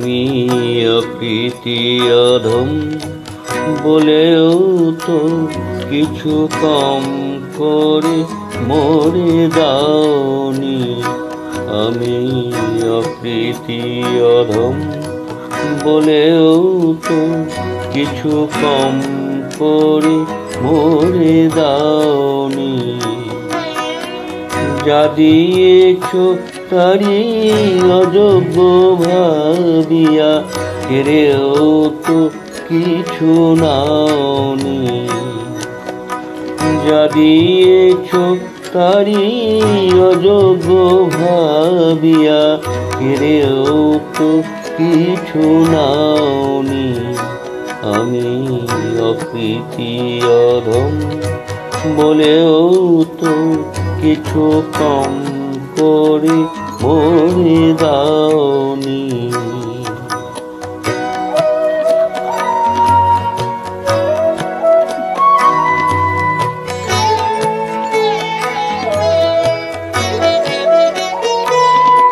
আমি অকৃতি অধম বলেও তো কিছু কম করে মরে দাওনি। আমি অকৃতি অধম বলেও তো কিছু কম করে মরে দাওনি। যা দিয়েছ তারি অযোগ্য ভাবিয়া কেড়েও তো কিছু নাওনি। যা দিয়েছ তারি অযোগ্য ভাবিয়া কেড়েও তো কিছু নাওনি। আমি অকৃতি অধম বলেও তো কিছু কম করে মরে দাওনি।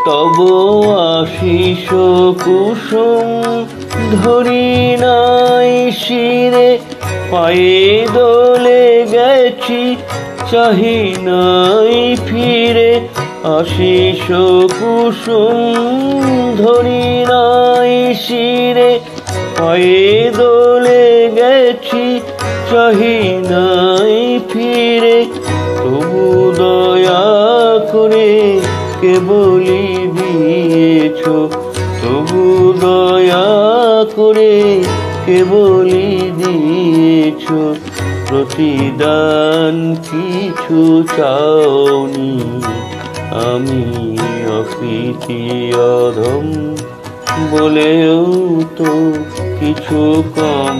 তব আশিস কুসুম ধরি নাই শিরে, পায়ে দোলে গেছি চাহি নাই ফিরে। আশিস কুসুম ধরি নাই শিরে, পায়ে দোলে গেছি চাহি নাই ফিরে। তবু দয়া করে কেবলি দিয়েছ, তবু দয়া করে কেবলি দিয়েছ। প্রতিদান কিছু চাওনি। আমি অকৃতি অধম বলেও তো কিছু কম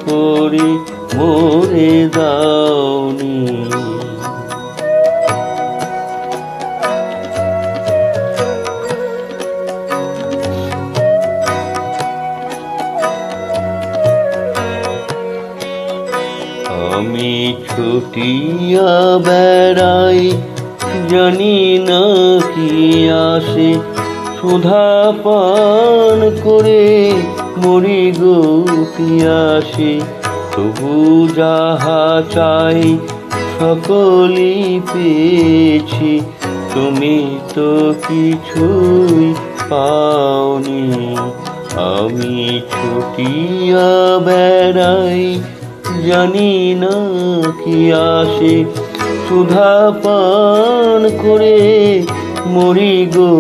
করে মরে দাওনি। আমি ছুটিয়া বেড়াই জানি না কি আসে, সুধা পান করে মরি গো পিয়াসে। তবু যাহা চাই সকলই পেয়েছি, তুমি তো কিছুই পাওনি। আমি ছুটিয়া বেড়াই জানি না কি আসে, সুধা পান করে মরি গো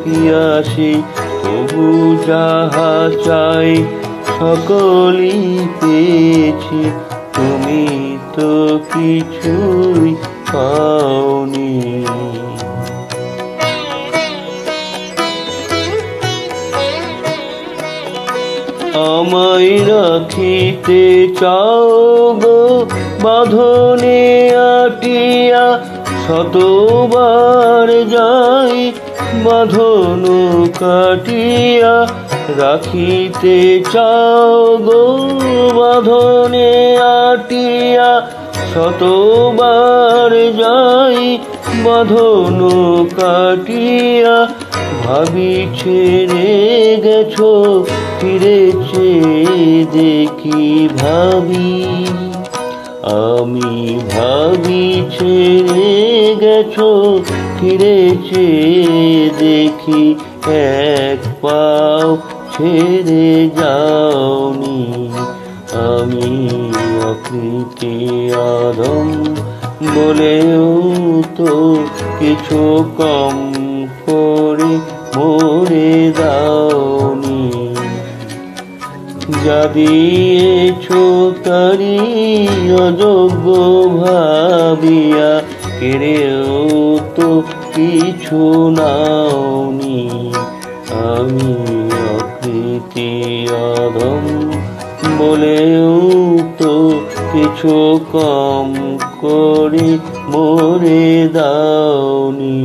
পিয়াসে। তবু যাহা চাই সকলই পেয়েছি, তুমি তো কিছুই পাওনি। আমায় রাখিতে চাও গো বাঁধনে আটিয়া, শতবার যাই বাঁধন কাটিয়া। রাখিতে চাও গো বাঁধনে আটিয়া, শতবার যাই বাঁধন কাটিয়া। ভাবি ছেড়ে গেছো ফিরেছে দেখি ভাবি, আমি ভাবি ছেড়ে গেছো ফিরেছে দেখি। এক পাও ছেড়ে যাওনি। আমি অকৃতি অধম বলেও তো কিছু কম করে মরে দাওনি। যা দিয়েছ তারি অযোগ্য ভাবিয়া কেড়েও তো কিছু নাওনি। আমি অকৃতি অধম বলেও তো কিছু কম করে মরে দাওনি।